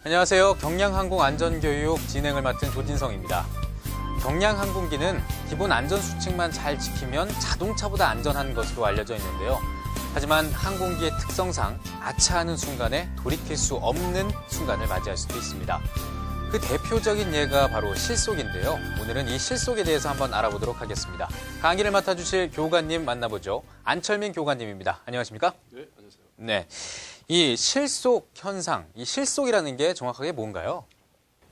안녕하세요. 경량항공안전교육 진행을 맡은 조진성입니다. 경량항공기는 기본 안전수칙만 잘 지키면 자동차보다 안전한 것으로 알려져 있는데요. 하지만 항공기의 특성상 아차하는 순간에 돌이킬 수 없는 순간을 맞이할 수도 있습니다. 그 대표적인 예가 바로 실속인데요. 오늘은 이 실속에 대해서 한번 알아보도록 하겠습니다. 강의를 맡아주실 교관님 만나보죠. 안철민 교관님입니다. 안녕하십니까? 네, 안녕하세요. 네, 이 실속 현상, 이 실속이라는 게 정확하게 뭔가요?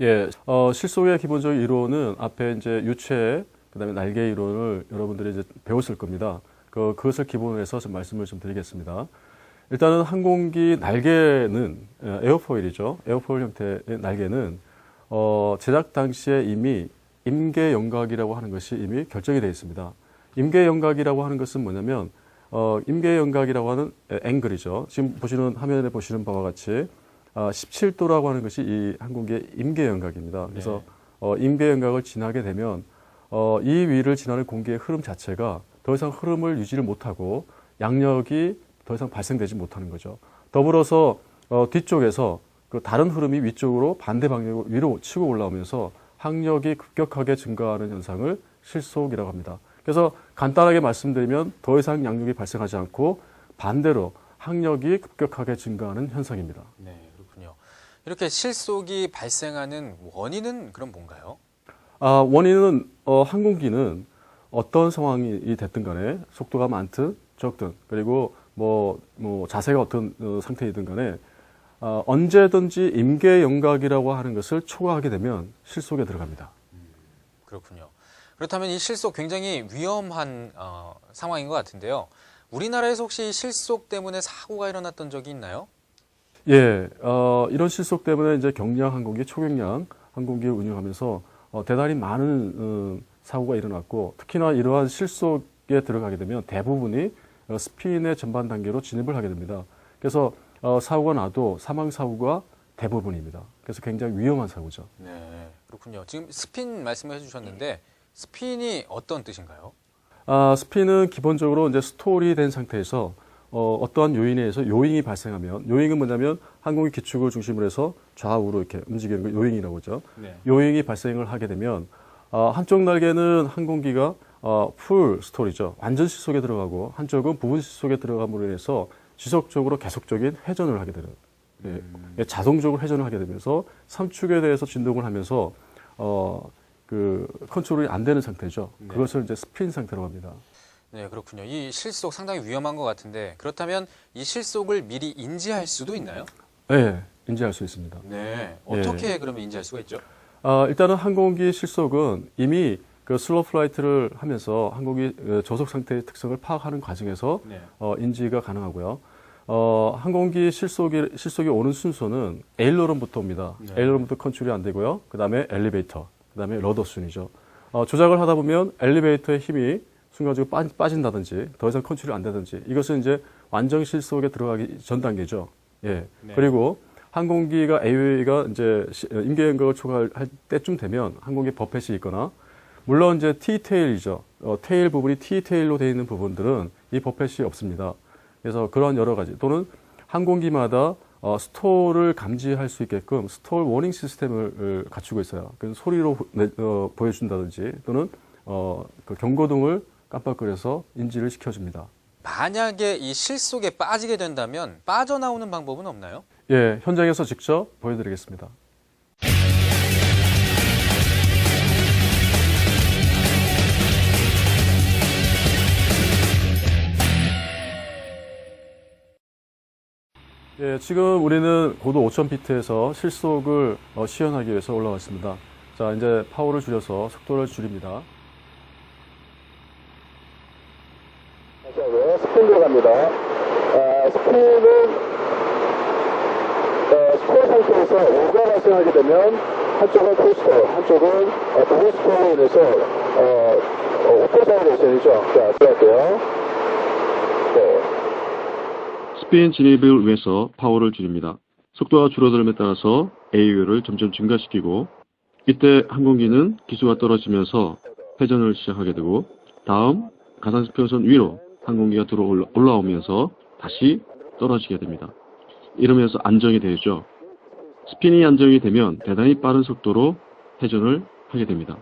예, 실속의 기본적 이론은 앞에 이제 유체, 그다음에 날개 이론을 여러분들이 이제 배웠을 겁니다. 그것을 기본으로 해서 좀 말씀을 좀 드리겠습니다. 일단은 항공기 날개는 에어포일이죠. 에어포일 형태의 날개는 제작 당시에 이미 임계연각이라고 하는 것이 이미 결정이 되어 있습니다. 임계연각이라고 하는 것은 뭐냐면 임계연각이라고 하는 앵글이죠. 지금 보시는 화면에 보시는 바와 같이 17도라고 하는 것이 이 항공기의 임계연각입니다. 그래서 임계연각을 지나게 되면 이 위를 지나는 공기의 흐름 자체가 더 이상 흐름을 유지를 못하고 양력이 더 이상 발생되지 못하는 거죠. 더불어서 뒤쪽에서 그 다른 흐름이 위쪽으로 반대 방향으로 위로 치고 올라오면서 항력이 급격하게 증가하는 현상을 실속이라고 합니다. 그래서 간단하게 말씀드리면 더 이상 양력이 발생하지 않고 반대로 항력이 급격하게 증가하는 현상입니다. 네, 그렇군요. 이렇게 실속이 발생하는 원인은 그럼 뭔가요? 원인은 항공기는 어떤 상황이 됐든 간에 속도가 많든 적든 그리고 뭐 자세가 어떤 상태이든 간에 언제든지 임계연각이라고 하는 것을 초과하게 되면 실속에 들어갑니다. 그렇군요. 그렇다면 이 실속 굉장히 위험한 상황인 것 같은데요. 우리나라에서 혹시 실속 때문에 사고가 일어났던 적이 있나요? 예, 이런 실속 때문에 이제 경량 항공기, 초경량 항공기를 운영하면서 대단히 많은 사고가 일어났고 특히나 이러한 실속에 들어가게 되면 대부분이 스핀의 전반 단계로 진입을 하게 됩니다. 그래서 사고가 나도 사망 사고가 대부분입니다. 그래서 굉장히 위험한 사고죠. 네, 그렇군요. 지금 스핀 말씀해 주셨는데 스핀이 어떤 뜻인가요? 스핀은 기본적으로 이제 스톨이 상태에서 어떠한 요인에 의해서 요잉이 발생하면 요잉은 뭐냐면 항공기 기축을 중심으로 해서 좌우로 이렇게 움직이는 걸 요잉이라고 하죠. 네. 요잉이 발생을 하게 되면 한쪽 날개는 항공기가 풀 스톨이죠. 완전 실속에 들어가고 한쪽은 부분 실속에 들어감으로 인해서 지속적으로 계속적인 회전을 하게 되는 자동적으로 회전을 하게 되면서 삼축에 대해서 진동을 하면서 컨트롤이 안 되는 상태죠. 네. 그것을 이제 스핀 상태라고 합니다. 네, 그렇군요. 이 실속 상당히 위험한 것 같은데 그렇다면 이 실속을 미리 인지할 수도 있나요? 네, 인지할 수 있습니다. 네, 어떻게 그러면 인지할 수가 있죠? 일단은 항공기 실속은 이미 그 슬로우 플라이트를 하면서 항공기 저속 상태의 특성을 파악하는 과정에서 인지가 가능하고요. 항공기 실속이 오는 순서는 에일러론부터 옵니다. 네. 에일러론부터 컨트롤이 안 되고요. 그 다음에 엘리베이터, 그 다음에 러더 순이죠. 조작을 하다 보면 엘리베이터의 힘이 순간적으로 빠진다든지 더 이상 컨트롤이 안 되든지 이것은 이제 완전 실속에 들어가기 전 단계죠. 예. 네. 그리고 항공기가 AOA가 이제 임계연각을 초과할 때쯤 되면 항공기 버펫이 있거나 물론 이제 T-테일이죠. 테일 부분이 T-테일로 되어 있는 부분들은 이 버펫이 없습니다. 그래서 그런 여러 가지 또는 항공기마다 스톨을 감지할 수 있게끔 스톨 워닝 시스템을 갖추고 있어요. 그 소리로 보여준다든지 또는 그 경고등을 깜빡거려서 인지를 시켜줍니다. 만약에 이 실속에 빠지게 된다면 빠져나오는 방법은 없나요? 예, 현장에서 직접 보여드리겠습니다. 예, 지금 우리는 고도 5,000피트에서 실속을 시연하기 위해서 올라왔습니다. 자, 이제 파워를 줄여서 속도를 줄입니다. 스핀 들어갑니다. 스핀은 스톨 상태에서 오가 발생하게 되면 한쪽은 풀스톨, 한쪽은 부분 스톨로 인해서 오토사이레이션이죠. 자, 들어갈게요. 네. 스핀 진입을 위해서 파워를 줄입니다. 속도가 줄어들음에 따라서 AU를 점점 증가시키고 이때 항공기는 기수가 떨어지면서 회전을 시작하게 되고 다음 가상수평선 위로 항공기가 들어 올라오면서 다시 떨어지게 됩니다. 이러면서 안정이 되죠. 스핀이 안정이 되면 대단히 빠른 속도로 회전을 하게 됩니다.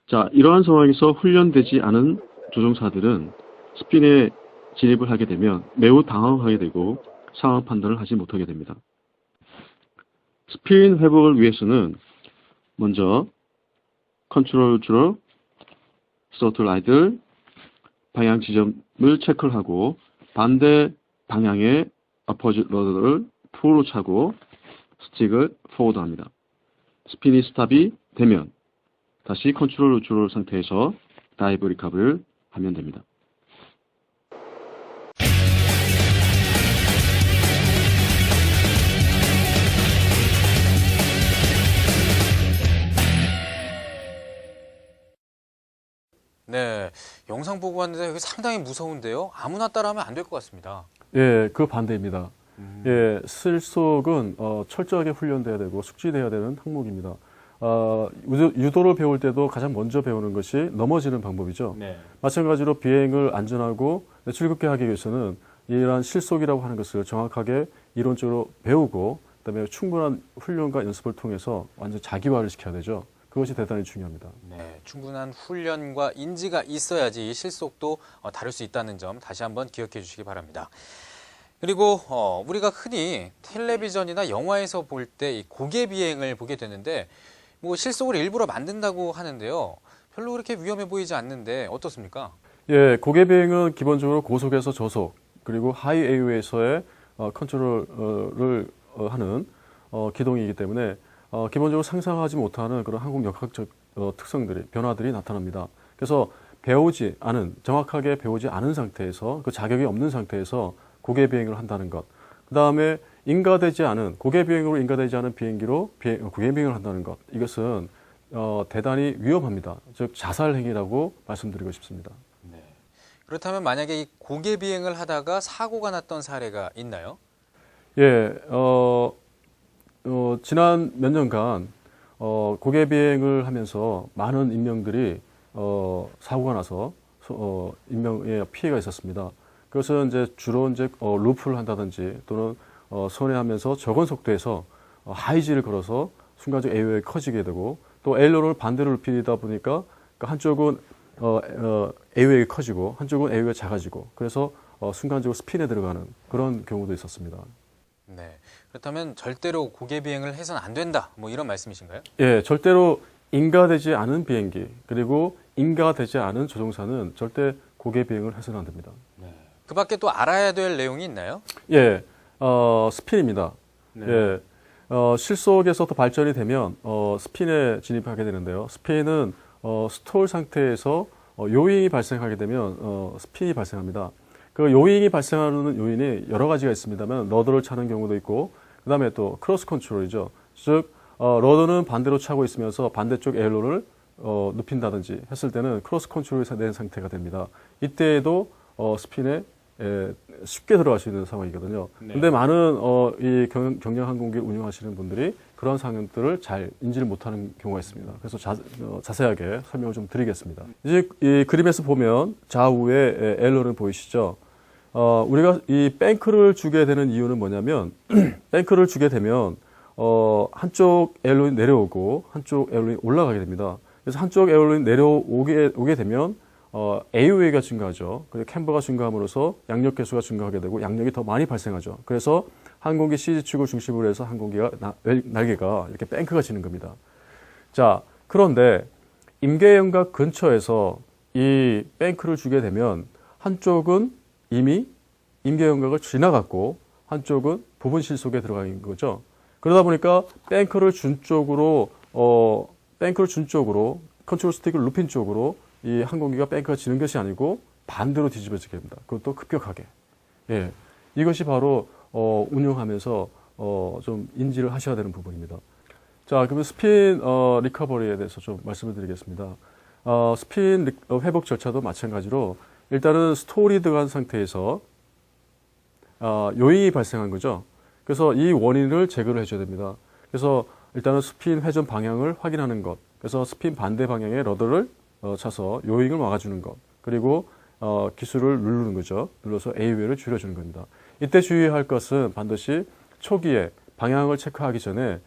자, 이러한 상황에서 훈련되지 않은 조종사들은 스핀에 진입을 하게 되면 매우 당황하게 되고 상황 판단을 하지 못하게 됩니다. 스핀 회복을 위해서는 먼저 컨트롤 주로 스로틀 아이들 방향 지점을 체크를 하고 반대 방향의 어퍼지 러더를 풀로 차고 스틱을 포워드합니다. 스핀이 스탑이 되면 다시 컨트롤 주로 상태에서 다이브 리커버를 하면 됩니다. 네, 영상 보고 왔는데 이게 상당히 무서운데요. 아무나 따라하면 안 될 것 같습니다. 예, 그 반대입니다. 예, 실속은 철저하게 훈련돼야 되고 숙지돼야 되는 항목입니다. 유도를 배울 때도 가장 먼저 배우는 것이 넘어지는 방법이죠. 네. 마찬가지로 비행을 안전하고 즐겁게 하기 위해서는 이러한 실속이라고 하는 것을 정확하게 이론적으로 배우고 그다음에 충분한 훈련과 연습을 통해서 완전 자기화를 시켜야 되죠. 그것이 대단히 중요합니다. 네, 충분한 훈련과 인지가 있어야지 실속도 다룰 수 있다는 점 다시 한번 기억해 주시기 바랍니다. 그리고 우리가 흔히 텔레비전이나 영화에서 볼 때 이 고개 비행을 보게 되는데 뭐 실속을 일부러 만든다고 하는데요. 별로 그렇게 위험해 보이지 않는데 어떻습니까? 예, 고개 비행은 기본적으로 고속에서 저속 그리고 하이 AO에서의 컨트롤을 하는 기동이기 때문에 기본적으로 상상하지 못하는 그런 항공 역학적 특성들이 변화들이 나타납니다. 그래서 배우지 않은 정확하게 배우지 않은 상태에서 그 자격이 없는 상태에서 고개 비행을 한다는 것. 그 다음에 인가되지 않은 고개 비행으로 인가되지 않은 비행기로 고개 비행을 한다는 것. 이것은 대단히 위험합니다. 즉 자살 행위라고 말씀드리고 싶습니다. 네. 그렇다면 만약에 이 고개 비행을 하다가 사고가 났던 사례가 있나요? 예, 지난 몇 년간 고개 비행을 하면서 많은 인명들이 사고가 나서 인명에 피해가 있었습니다. 그것은 이제 주로 이제 루프를 한다든지 또는 선회하면서 적은 속도에서 하이지를 걸어서 순간적 AO가 커지게 되고 또 에일러를 반대로 눕히다 보니까 한쪽은 AO가 커지고 한쪽은 AO가 작아지고 그래서 순간적으로 스핀에 들어가는 그런 경우도 있었습니다. 네. 그렇다면 절대로 고개 비행을 해서는 안 된다. 뭐 이런 말씀이신가요? 예, 절대로 인가되지 않은 비행기 그리고 인가되지 않은 조종사는 절대 고개 비행을 해서는 안 됩니다. 네. 그 밖에 또 알아야 될 내용이 있나요? 예, 스핀입니다. 네. 예, 실속에서도 발전이 되면 스핀에 진입하게 되는데요. 스핀은 스톨 상태에서 요잉이 발생하게 되면 스핀이 발생합니다. 그 요잉이 발생하는 요인이 여러 가지가 있습니다만 러더를 차는 경우도 있고 그 다음에 또 크로스 컨트롤이죠. 즉 러더는 반대로 차고 있으면서 반대쪽 에일로를 눕힌다든지 했을 때는 크로스 컨트롤이 된 상태가 됩니다. 이때에도 스핀에 쉽게 들어갈 수 있는 상황이거든요. 그런데 많은 이 경량 항공기를 운영하시는 분들이 그런 상황들을 잘 인지를 못하는 경우가 있습니다. 그래서 자세하게 설명을 좀 드리겠습니다. 이제 이 그림에서 보면 좌우에 에일런을 보이시죠? 우리가 이 뱅크를 주게 되는 이유는 뭐냐면 뱅크를 주게 되면 한쪽 에일런이 내려오고 한쪽 에일런이 올라가게 됩니다. 그래서 한쪽 에일런이 내려오게 되면 AOA가 증가하죠. 그리고 캠버가 증가함으로써 양력 개수가 증가하게 되고 양력이 더 많이 발생하죠. 그래서 항공기 CG축을 중심으로 해서 항공기가 날개가 이렇게 뱅크가 지는 겁니다. 자, 그런데 임계연각 근처에서 이 뱅크를 주게 되면 한쪽은 이미 임계연각을 지나갔고 한쪽은 부분 실속에 들어간 거죠. 그러다 보니까 뱅크를 준 쪽으로 컨트롤 스틱을 눕힌 쪽으로 이 항공기가 뱅크가 지는 것이 아니고 반대로 뒤집어지게 됩니다. 그것도 급격하게. 예, 이것이 바로 운용하면서 좀 인지를 하셔야 되는 부분입니다. 자, 그러면 스핀 리커버리에 대해서 좀 말씀을 드리겠습니다. 스핀 회복 절차도 마찬가지로 일단은 스톨이 들어간 상태에서 요잉이 발생한 거죠. 그래서 이 원인을 제거를 해줘야 됩니다. 그래서 일단은 스핀 회전 방향을 확인하는 것. 그래서 스핀 반대 방향의 러더를 차서 요잉을 막아주는 것. 그리고 기술을 누르는 거죠. 눌러서 AOA를 줄여주는 겁니다. 이때 주의할 것은 반드시 초기에 방향을 체크하기 전에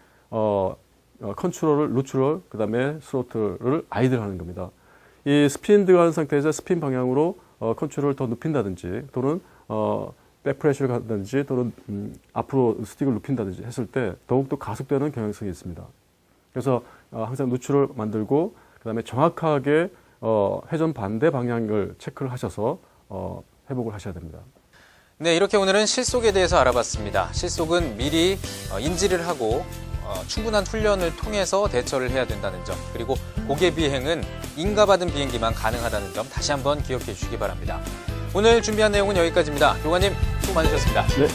컨트롤을 루트럴 그다음에 스로틀을 아이들 하는 겁니다. 이 스핀 들어가는 상태에서 스핀 방향으로 컨트롤을 더 눕힌다든지 또는 백프레셔를 가든지 또는 앞으로 스틱을 눕힌다든지 했을 때 더욱더 가속되는 경향성이 있습니다. 그래서 항상 누출을 만들고 그다음에 정확하게 회전 반대 방향을 체크를 하셔서 회복을 하셔야 됩니다. 네, 이렇게 오늘은 실속에 대해서 알아봤습니다. 실속은 미리 인지를 하고 충분한 훈련을 통해서 대처를 해야 된다는 점, 그리고 고개 비행은 인가받은 비행기만 가능하다는 점 다시 한번 기억해 주시기 바랍니다. 오늘 준비한 내용은 여기까지입니다. 교관님 수고 많으셨습니다. 네,